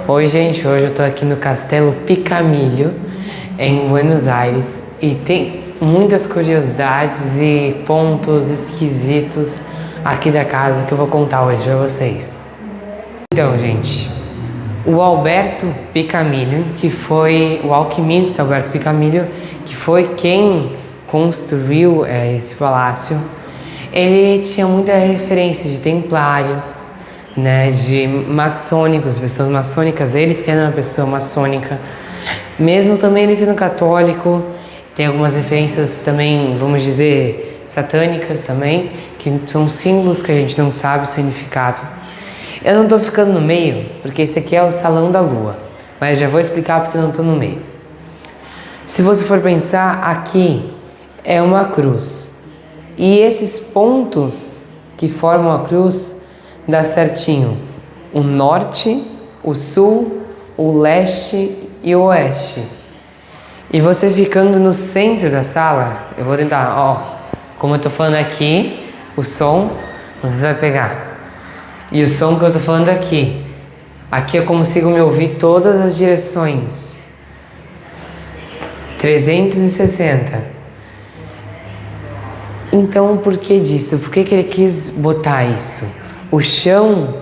Oi gente, hoje eu tô aqui no Castelo Picamilho, em Buenos Aires, e tem muitas curiosidades e pontos esquisitos aqui da casa que eu vou contar hoje pra vocês. Então gente, o Alberto Picamilho, que foi o alquimista Alberto Picamilho, que foi quem construiu esse palácio, ele tinha muita referência de templários, né, de maçônicos, pessoas maçônicas, ele sendo uma pessoa maçônica, mesmo também ele sendo católico, tem algumas referências também, vamos dizer, satânicas também, que são símbolos que a gente não sabe o significado. Eu não estou ficando no meio, porque esse aqui é o Salão da Lua, mas já vou explicar porque eu não estou no meio. Se você for pensar, aqui é uma cruz, e esses pontos que formam a cruz dá certinho o norte, o sul, o leste e o oeste. E você ficando no centro da sala, eu vou tentar, ó, como eu tô falando aqui, o som, você vai pegar. E o som que eu tô falando aqui eu consigo me ouvir todas as direções. 360. Então, por que disso? Por que ele quis botar isso? O chão,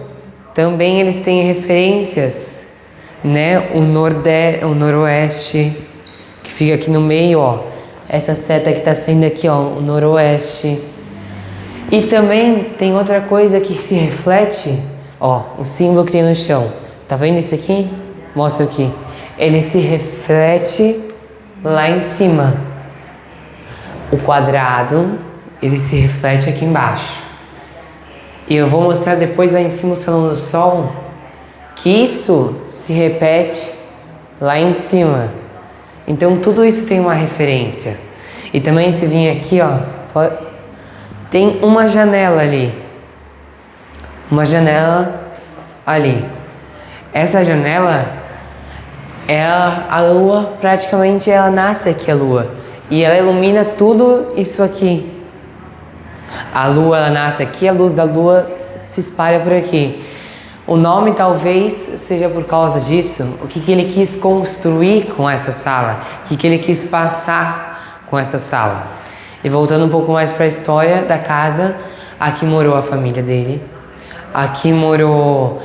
também eles têm referências, né? O noroeste, que fica aqui no meio, ó. Essa seta que tá saindo aqui, ó, o noroeste. E também tem outra coisa que se reflete, ó, o símbolo que tem no chão. Tá vendo esse aqui? Mostra aqui. Ele se reflete lá em cima. O quadrado, ele se reflete aqui embaixo. E eu vou mostrar depois lá em cima o Salão do Sol, que isso se repete lá em cima. Então tudo isso tem uma referência. E também se vir aqui, ó, tem uma janela ali. Uma janela ali. Essa janela, a lua, praticamente ela nasce aqui, a lua. E ela ilumina tudo isso aqui. A lua ela nasce aqui, a luz da lua se espalha por aqui. O nome talvez seja por causa disso. O que ele quis construir com essa sala? O que ele quis passar com essa sala? E voltando um pouco mais para a história da casa, aqui morou a família dele. Aqui morou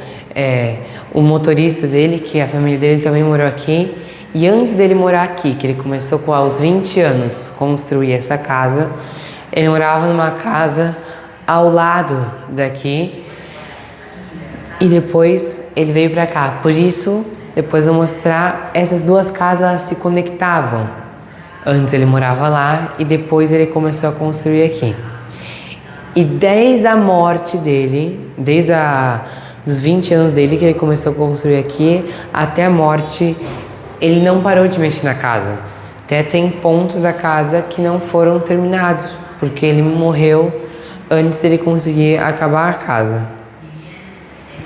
o motorista dele, que a família dele também morou aqui. E antes dele morar aqui, que ele começou aos 20 anos construir essa casa, ele morava numa casa ao lado daqui e depois ele veio pra cá. Por isso, depois eu vou mostrar, essas duas casas elas se conectavam. Antes ele morava lá e depois ele começou a construir aqui. E desde a morte dele, dos 20 anos dele que ele começou a construir aqui, até a morte, ele não parou de mexer na casa. Até tem pontos da casa que não foram terminados, porque ele morreu antes dele conseguir acabar a casa.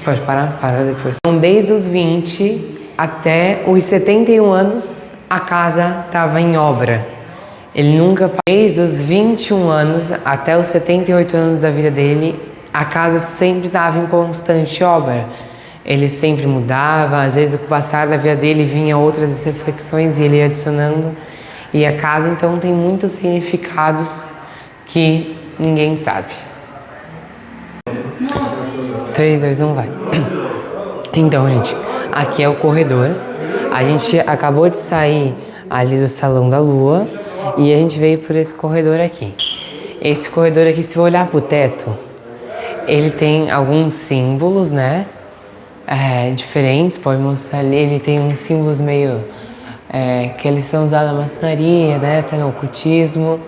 Pode parar? Para depois. Então, desde os 20 até os 71 anos, a casa estava em obra. Ele nunca... Desde os 21 anos até os 78 anos da vida dele, a casa sempre estava em constante obra. Ele sempre mudava, às vezes com o passar da vida dele vinha outras reflexões e ele ia adicionando. E a casa, então, tem muitos significados que ninguém sabe. 3, 2, 1, vai. Então, gente, aqui é o corredor. A gente acabou de sair ali do Salão da Lua e a gente veio por esse corredor aqui. Esse corredor aqui, se eu olhar pro teto, ele tem alguns símbolos, né? Diferentes, pode mostrar ali. Ele tem uns símbolos meio... que eles são usados na maçonaria, né? Até no ocultismo.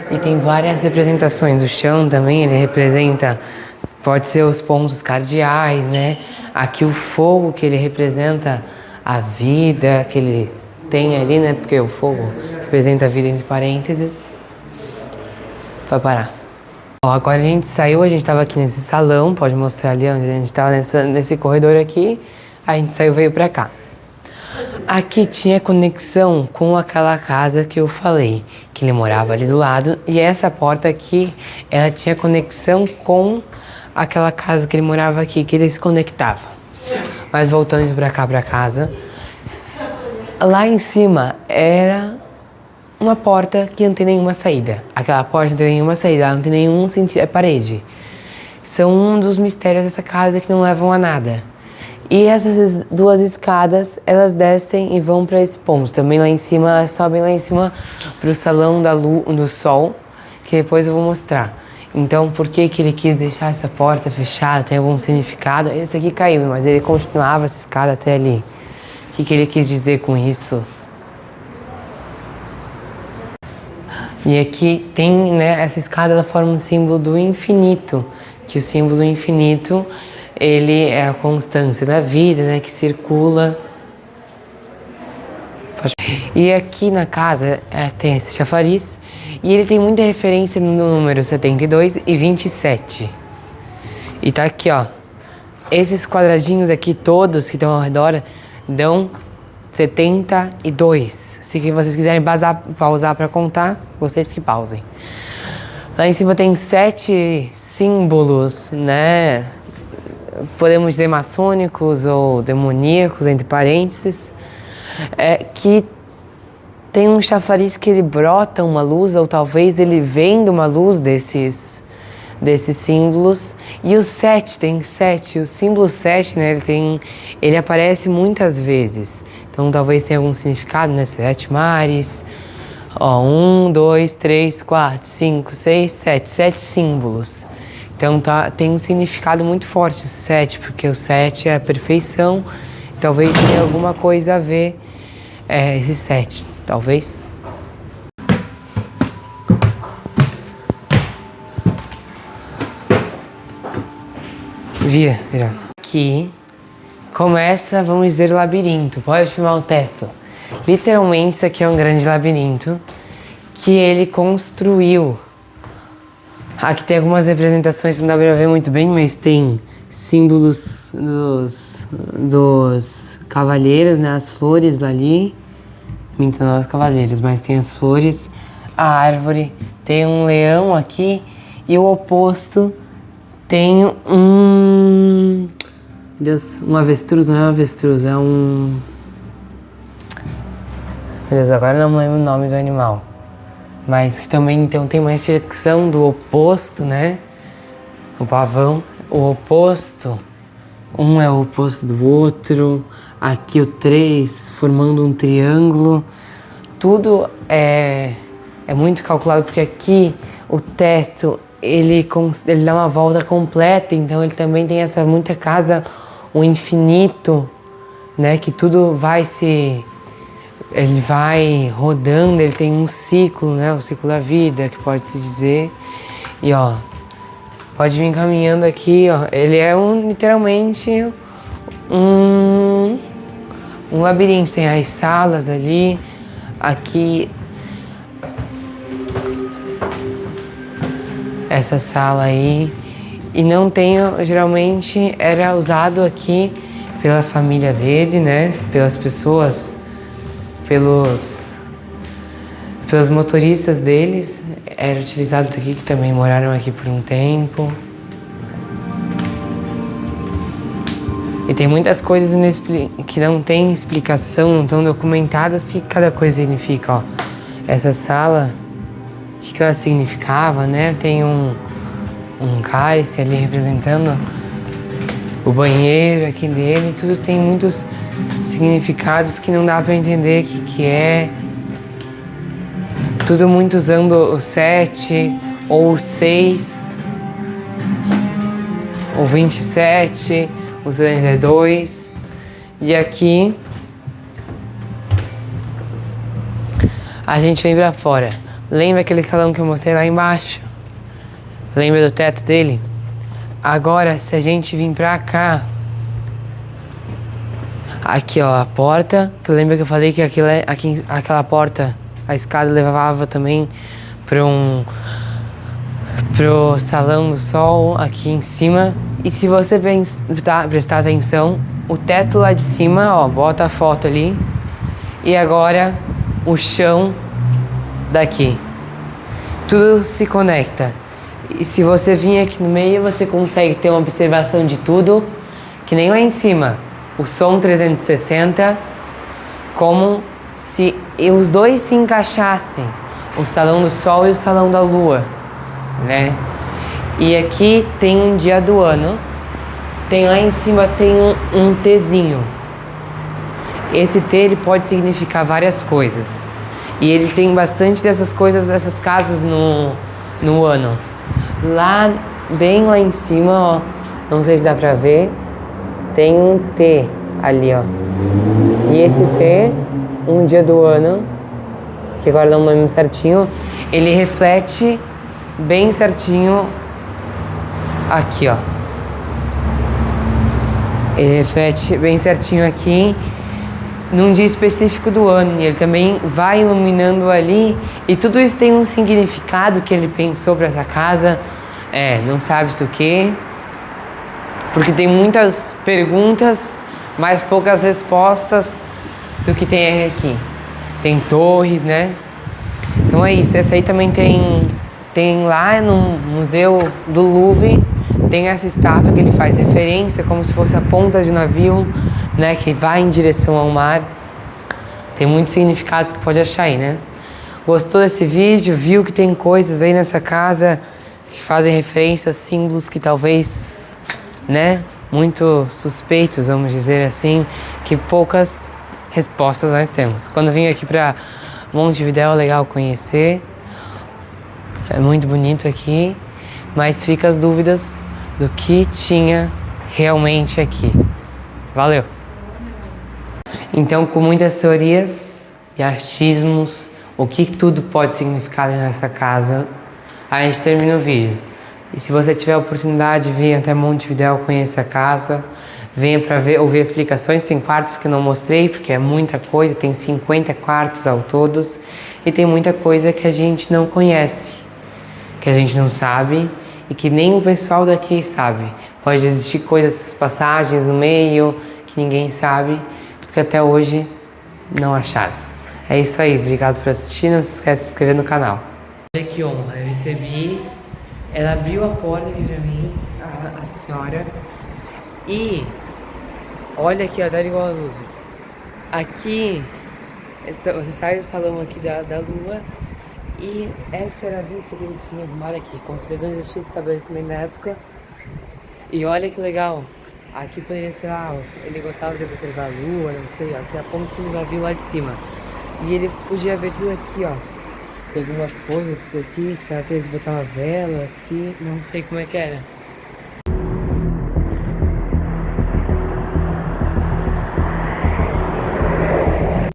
E tem várias representações. O chão também, ele representa, pode ser os pontos cardeais, né? Aqui o fogo, que ele representa a vida que ele tem ali, né? Porque o fogo representa a vida entre parênteses. Vai parar. Ó, agora a gente saiu, a gente estava aqui nesse salão, pode mostrar ali onde a gente estava nesse corredor aqui. A gente saiu e veio pra cá. Aqui tinha conexão com aquela casa que eu falei, que ele morava ali do lado. E essa porta aqui, ela tinha conexão com aquela casa que ele morava aqui, que ele se conectava. Mas voltando pra cá, pra casa, lá em cima era uma porta que não tem nenhuma saída. Aquela porta não tem nenhuma saída, ela não tem nenhum sentido, é parede. São um dos mistérios dessa casa que não levam a nada. E essas duas escadas, elas descem e vão para esse ponto. Também lá em cima, elas sobem lá em cima pro salão do sol, que depois eu vou mostrar. Então, por que que ele quis deixar essa porta fechada? Tem algum significado? Esse aqui caiu, mas ele continuava essa escada até ali. O que que ele quis dizer com isso? E aqui tem, né, essa escada, ela forma um símbolo do infinito, que o símbolo do infinito, ele é a constância da vida, né, que circula. E aqui na casa tem esse chafariz, e ele tem muita referência no número 72 e 27. E tá aqui, ó, esses quadradinhos aqui todos que estão ao redor dão 72. Se vocês quiserem pausar para contar, vocês que pausem. Lá em cima tem 7 símbolos, né? Podemos dizer maçônicos ou demoníacos, entre parênteses, que tem um chafariz que ele brota uma luz, ou talvez ele vem de uma luz desses símbolos. E o 7, tem 7, o símbolo 7, né, ele aparece muitas vezes. Então talvez tenha algum significado, né, 7 mares. Ó, 1, 2, 3, 4, 5, 6, 7, 7 símbolos. Então tem um significado muito forte o 7, porque o 7 é a perfeição. Talvez tenha alguma coisa a ver esse 7, talvez. Vira. Aqui começa, vamos dizer, o labirinto. Pode filmar o teto. Literalmente, isso aqui é um grande labirinto que ele construiu. Aqui tem algumas representações que não dá pra ver muito bem, mas tem símbolos dos cavaleiros, né? As flores dali. Minto, não os cavaleiros, mas tem as flores, a árvore, tem um leão aqui e o oposto tem um... Deus, um avestruz, não é um avestruz, é um... Meu Deus, agora não me lembro o nome do animal. Mas que também então tem uma reflexão do oposto, né? O pavão, o oposto. Um é o oposto do outro. Aqui o 3 formando um triângulo. Tudo é muito calculado, porque aqui o teto ele dá uma volta completa, então ele também tem essa muita casa, o infinito, né? Que tudo ele vai rodando, ele tem um ciclo, né? O ciclo da vida, que pode se dizer. E ó, pode vir caminhando aqui, ó. Ele é literalmente um labirinto. Tem as salas ali, aqui. Essa sala aí. E não tem, geralmente era usado aqui pela família dele, né? Pelas pessoas, pelos motoristas deles. Era utilizado aqui, que também moraram aqui por um tempo. E tem muitas coisas que não tem explicação, não estão documentadas, que cada coisa significa, ó. Essa sala, o que ela significava, né? Tem um cálice ali representando o banheiro aqui dele. Tudo tem muitos significados que não dá para entender o que é. Tudo muito usando o 7 ou o 6, o 27, o 72. E aqui a gente vem pra fora. Lembra aquele salão que eu mostrei lá embaixo? Lembra do teto dele? Agora, se a gente vir pra cá, aqui ó, a porta, que lembra que eu falei que aquela porta, a escada levava também pro salão do sol aqui em cima. E se você prestar atenção, o teto lá de cima, ó, bota a foto ali. E agora o chão daqui. Tudo se conecta. E se você vir aqui no meio, você consegue ter uma observação de tudo, que nem lá em cima. o som 360, como se os dois se encaixassem, o Salão do Sol e o Salão da Lua, né? E aqui tem um dia do ano, tem lá em cima tem um Tzinho. Esse T ele pode significar várias coisas. E ele tem bastante dessas coisas, dessas casas no ano. Lá, bem lá em cima, ó, não sei se dá pra ver, tem um T ali, ó. E esse T, um dia do ano, que agora dá um nome certinho, ele reflete bem certinho aqui, ó. Ele reflete bem certinho aqui num dia específico do ano, e ele também vai iluminando ali, e tudo isso tem um significado que ele pensou para essa casa, não sabe-se o que, porque tem muitas perguntas, mas poucas respostas do que tem aqui. Tem torres, né? Então é isso, essa aí também tem lá no Museu do Louvre, tem essa estátua que ele faz referência, como se fosse a ponta de um navio, né, que vai em direção ao mar. Tem muitos significados que pode achar aí, né? Gostou desse vídeo? Viu que tem coisas aí nessa casa que fazem referência a símbolos que talvez, né, muito suspeitos, vamos dizer assim, que poucas respostas nós temos. Quando vim aqui para Montevidéu é legal conhecer, é muito bonito aqui, mas fica as dúvidas do que tinha realmente aqui. Valeu! Então, com muitas teorias e achismos, o que tudo pode significar nessa casa, a gente termina o vídeo. E se você tiver a oportunidade de vir até Montevidéu conhecer a casa, venha para ouvir explicações. Tem quartos que eu não mostrei, porque é muita coisa, tem 50 quartos ao todos, e tem muita coisa que a gente não conhece, que a gente não sabe, e que nem o pessoal daqui sabe. Pode existir coisas, passagens no meio, que ninguém sabe, porque até hoje não acharam. É isso aí, obrigado por assistir, não se esquece de se inscrever no canal. Olha que honra, eu recebi, ela abriu a porta aqui pra mim, a senhora, e olha aqui, ó, tá igual as luzes. Aqui, você sai do salão aqui da Lua, e essa era a vista que ele tinha do mar aqui. Com certeza não existia esse estabelecimento na época. E olha que legal. Aqui poderia ser lá, ele gostava de observar a lua, não sei, ó, aqui a ponta do navio lá de cima. E ele podia ver tudo aqui, ó. Tem algumas coisas aqui, será que eles botavam vela aqui? Não sei como é que era.